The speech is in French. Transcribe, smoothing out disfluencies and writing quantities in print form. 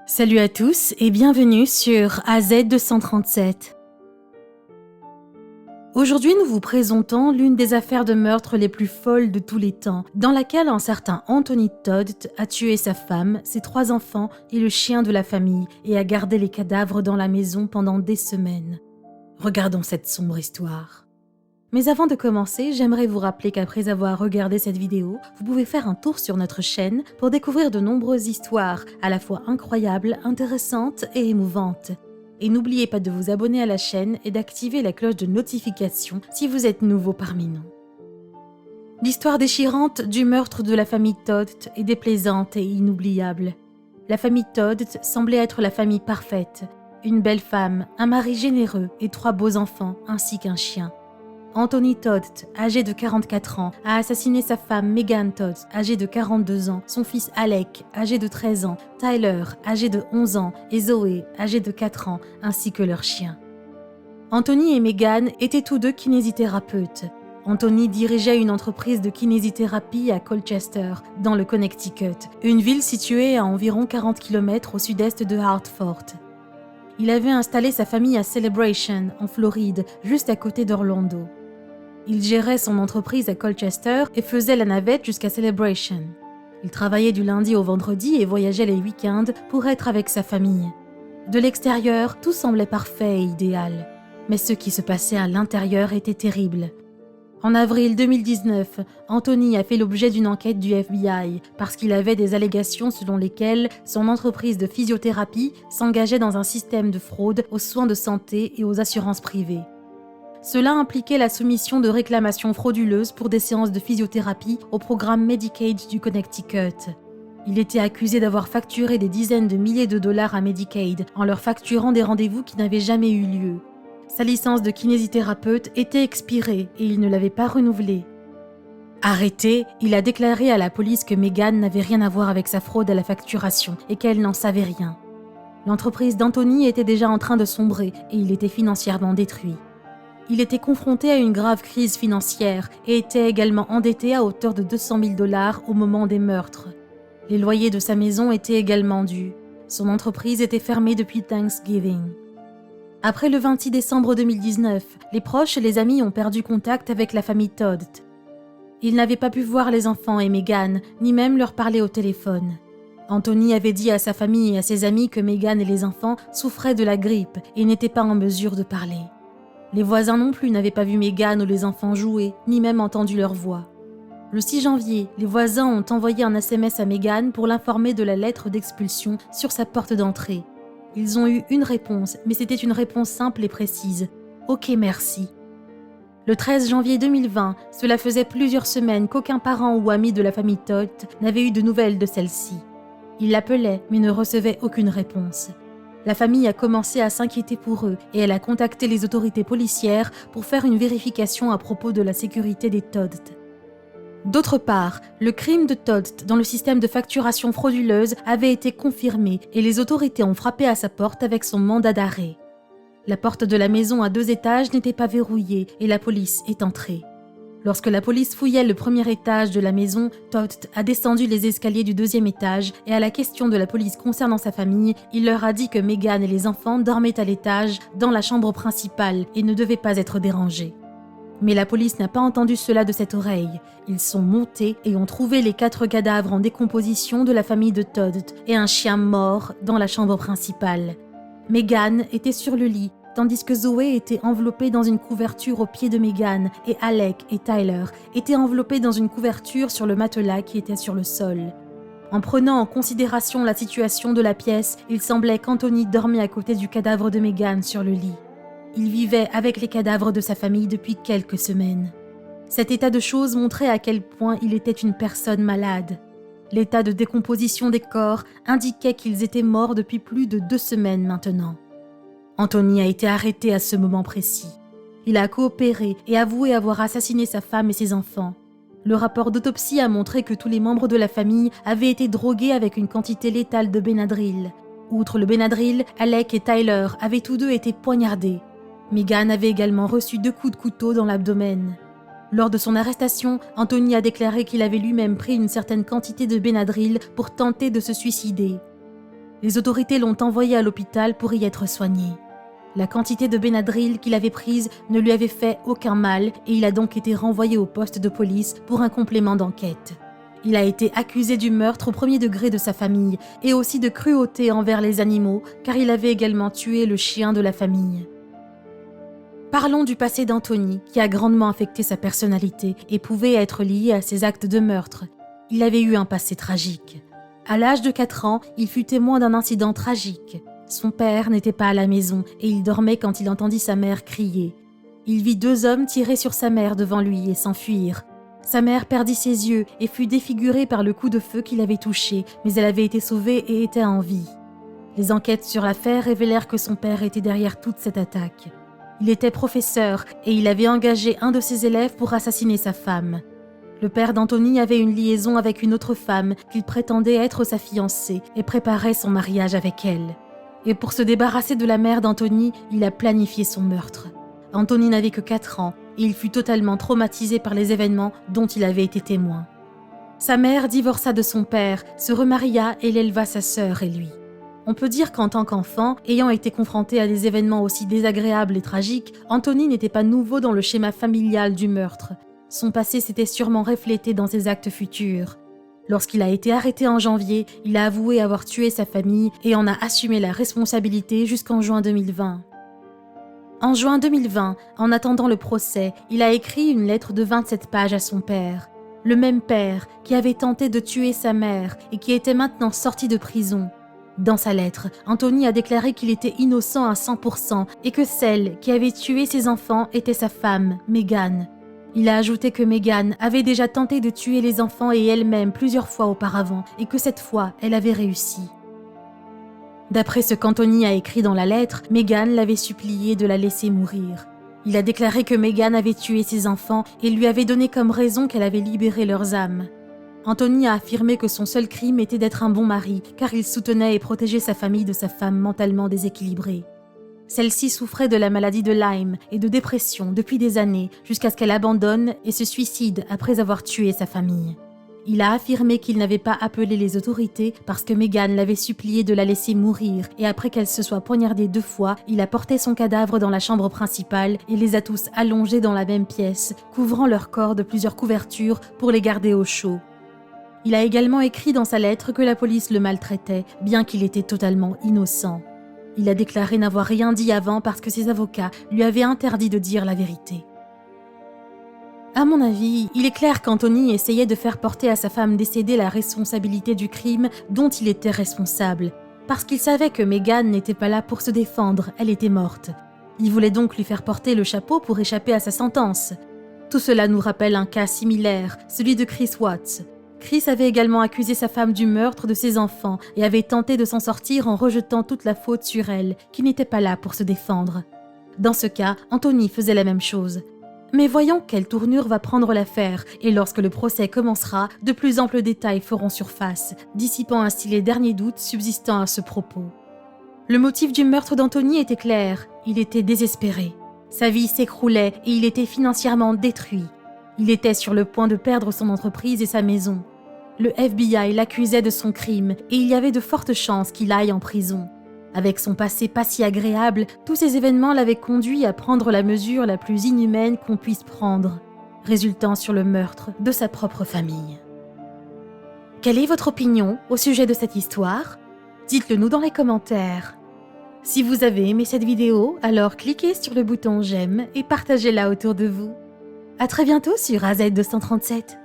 Salut à tous et bienvenue sur AZ237. Aujourd'hui, nous vous présentons l'une des affaires de meurtre les plus folles de tous les temps, dans laquelle un certain Anthony Todd a tué sa femme, ses 3 enfants et le chien de la famille et a gardé les cadavres dans la maison pendant des semaines. Regardons cette sombre histoire. Mais avant de commencer, j'aimerais vous rappeler qu'après avoir regardé cette vidéo, vous pouvez faire un tour sur notre chaîne pour découvrir de nombreuses histoires, à la fois incroyables, intéressantes et émouvantes. Et n'oubliez pas de vous abonner à la chaîne et d'activer la cloche de notification si vous êtes nouveau parmi nous. L'histoire déchirante du meurtre de la famille Todd est déplaisante et inoubliable. La famille Todd semblait être la famille parfaite. Une belle femme, un mari généreux et 3 beaux enfants, ainsi qu'un chien. Anthony Todd, âgé de 44 ans, a assassiné sa femme Megan Todd, âgée de 42 ans, son fils Alec, âgé de 13 ans, Tyler, âgé de 11 ans, et Zoé, âgée de 4 ans, ainsi que leur chien. Anthony et Megan étaient tous deux kinésithérapeutes. Anthony dirigeait une entreprise de kinésithérapie à Colchester, dans le Connecticut, une ville située à environ 40 km au sud-est de Hartford. Il avait installé sa famille à Celebration, en Floride, juste à côté d'Orlando. Il gérait son entreprise à Colchester et faisait la navette jusqu'à Celebration. Il travaillait du lundi au vendredi et voyageait les week-ends pour être avec sa famille. De l'extérieur, tout semblait parfait et idéal. Mais ce qui se passait à l'intérieur était terrible. En avril 2019, Anthony a fait l'objet d'une enquête du FBI parce qu'il avait des allégations selon lesquelles son entreprise de physiothérapie s'engageait dans un système de fraude aux soins de santé et aux assurances privées. Cela impliquait la soumission de réclamations frauduleuses pour des séances de physiothérapie au programme Medicaid du Connecticut. Il était accusé d'avoir facturé des dizaines de milliers de dollars à Medicaid en leur facturant des rendez-vous qui n'avaient jamais eu lieu. Sa licence de kinésithérapeute était expirée et il ne l'avait pas renouvelée. Arrêté, il a déclaré à la police que Megan n'avait rien à voir avec sa fraude à la facturation et qu'elle n'en savait rien. L'entreprise d'Anthony était déjà en train de sombrer et il était financièrement détruit. Il était confronté à une grave crise financière et était également endetté à hauteur de 200 000 dollars au moment des meurtres. Les loyers de sa maison étaient également dus. Son entreprise était fermée depuis Thanksgiving. Après le 26 décembre 2019, les proches et les amis ont perdu contact avec la famille Todd. Ils n'avaient pas pu voir les enfants et Megan, ni même leur parler au téléphone. Anthony avait dit à sa famille et à ses amis que Megan et les enfants souffraient de la grippe et n'étaient pas en mesure de parler. Les voisins non plus n'avaient pas vu Megan ou les enfants jouer, ni même entendu leur voix. Le 6 janvier, les voisins ont envoyé un SMS à Megan pour l'informer de la lettre d'expulsion sur sa porte d'entrée. Ils ont eu une réponse, mais c'était une réponse simple et précise. « Ok, merci ». Le 13 janvier 2020, cela faisait plusieurs semaines qu'aucun parent ou ami de la famille Todd n'avait eu de nouvelles de celle-ci. Il l'appelait, mais ne recevait aucune réponse. La famille a commencé à s'inquiéter pour eux et elle a contacté les autorités policières pour faire une vérification à propos de la sécurité des Todd. D'autre part, le crime de Todd dans le système de facturation frauduleuse avait été confirmé et les autorités ont frappé à sa porte avec son mandat d'arrêt. La porte de la maison à 2 étages n'était pas verrouillée et la police est entrée. Lorsque la police fouillait le premier étage de la maison, Todd a descendu les escaliers du 2e étage et à la question de la police concernant sa famille, il leur a dit que Megan et les enfants dormaient à l'étage, dans la chambre principale et ne devaient pas être dérangés. Mais la police n'a pas entendu cela de cette oreille. Ils sont montés et ont trouvé les 4 cadavres en décomposition de la famille de Todd et un chien mort dans la chambre principale. Megan était sur le lit, tandis que Zoé était enveloppée dans une couverture au pied de Megan et Alec et Tyler étaient enveloppés dans une couverture sur le matelas qui était sur le sol. En prenant en considération la situation de la pièce, il semblait qu'Anthony dormait à côté du cadavre de Megan sur le lit. Il vivait avec les cadavres de sa famille depuis quelques semaines. Cet état de choses montrait à quel point il était une personne malade. L'état de décomposition des corps indiquait qu'ils étaient morts depuis plus de 2 semaines maintenant. Anthony a été arrêté à ce moment précis. Il a coopéré et avoué avoir assassiné sa femme et ses enfants. Le rapport d'autopsie a montré que tous les membres de la famille avaient été drogués avec une quantité létale de Benadryl. Outre le Benadryl, Alec et Tyler avaient tous deux été poignardés. Megan avait également reçu 2 coups de couteau dans l'abdomen. Lors de son arrestation, Anthony a déclaré qu'il avait lui-même pris une certaine quantité de Benadryl pour tenter de se suicider. Les autorités l'ont envoyé à l'hôpital pour y être soigné. La quantité de Benadryl qu'il avait prise ne lui avait fait aucun mal et il a donc été renvoyé au poste de police pour un complément d'enquête. Il a été accusé du meurtre au premier degré de sa famille et aussi de cruauté envers les animaux car il avait également tué le chien de la famille. Parlons du passé d'Anthony qui a grandement affecté sa personnalité et pouvait être lié à ses actes de meurtre. Il avait eu un passé tragique. À l'âge de 4 ans, il fut témoin d'un incident tragique. Son père n'était pas à la maison et il dormait quand il entendit sa mère crier. Il vit 2 hommes tirer sur sa mère devant lui et s'enfuir. Sa mère perdit ses yeux et fut défigurée par le coup de feu qui l'avait touchée, mais elle avait été sauvée et était en vie. Les enquêtes sur l'affaire révélèrent que son père était derrière toute cette attaque. Il était professeur et il avait engagé un de ses élèves pour assassiner sa femme. Le père d'Anthony avait une liaison avec une autre femme qu'il prétendait être sa fiancée et préparait son mariage avec elle. Et pour se débarrasser de la mère d'Anthony, il a planifié son meurtre. Anthony n'avait que 4 ans et il fut totalement traumatisé par les événements dont il avait été témoin. Sa mère divorça de son père, se remaria et l'éleva sa sœur et lui. On peut dire qu'en tant qu'enfant, ayant été confronté à des événements aussi désagréables et tragiques, Anthony n'était pas nouveau dans le schéma familial du meurtre. Son passé s'était sûrement reflété dans ses actes futurs. Lorsqu'il a été arrêté en janvier, il a avoué avoir tué sa famille et en a assumé la responsabilité jusqu'en juin 2020. En juin 2020, en attendant le procès, il a écrit une lettre de 27 pages à son père. Le même père qui avait tenté de tuer sa mère et qui était maintenant sorti de prison. Dans sa lettre, Anthony a déclaré qu'il était innocent à 100% et que celle qui avait tué ses enfants était sa femme, Megan. Il a ajouté que Megan avait déjà tenté de tuer les enfants et elle-même plusieurs fois auparavant et que cette fois, elle avait réussi. D'après ce qu'Anthony a écrit dans la lettre, Megan l'avait supplié de la laisser mourir. Il a déclaré que Megan avait tué ses enfants et lui avait donné comme raison qu'elle avait libéré leurs âmes. Anthony a affirmé que son seul crime était d'être un bon mari, car il soutenait et protégeait sa famille de sa femme mentalement déséquilibrée. Celle-ci souffrait de la maladie de Lyme et de dépression depuis des années, jusqu'à ce qu'elle abandonne et se suicide après avoir tué sa famille. Il a affirmé qu'il n'avait pas appelé les autorités parce que Megan l'avait supplié de la laisser mourir et après qu'elle se soit poignardée 2 fois, il a porté son cadavre dans la chambre principale et les a tous allongés dans la même pièce, couvrant leur corps de plusieurs couvertures pour les garder au chaud. Il a également écrit dans sa lettre que la police le maltraitait, bien qu'il était totalement innocent. Il a déclaré n'avoir rien dit avant parce que ses avocats lui avaient interdit de dire la vérité. À mon avis, il est clair qu'Anthony essayait de faire porter à sa femme décédée la responsabilité du crime dont il était responsable, parce qu'il savait que Megan n'était pas là pour se défendre, elle était morte. Il voulait donc lui faire porter le chapeau pour échapper à sa sentence. Tout cela nous rappelle un cas similaire, celui de Chris Watts. Chris avait également accusé sa femme du meurtre de ses enfants et avait tenté de s'en sortir en rejetant toute la faute sur elle, qui n'était pas là pour se défendre. Dans ce cas, Anthony faisait la même chose. Mais voyons quelle tournure va prendre l'affaire, et lorsque le procès commencera, de plus amples détails feront surface, dissipant ainsi les derniers doutes subsistant à ce propos. Le motif du meurtre d'Anthony était clair, il était désespéré. Sa vie s'écroulait et il était financièrement détruit. Il était sur le point de perdre son entreprise et sa maison. Le FBI l'accusait de son crime et il y avait de fortes chances qu'il aille en prison. Avec son passé pas si agréable, tous ces événements l'avaient conduit à prendre la mesure la plus inhumaine qu'on puisse prendre, résultant sur le meurtre de sa propre famille. Quelle est votre opinion au sujet de cette histoire? Dites-le nous dans les commentaires. Si vous avez aimé cette vidéo, alors cliquez sur le bouton j'aime et partagez-la autour de vous. À très bientôt sur AZ237.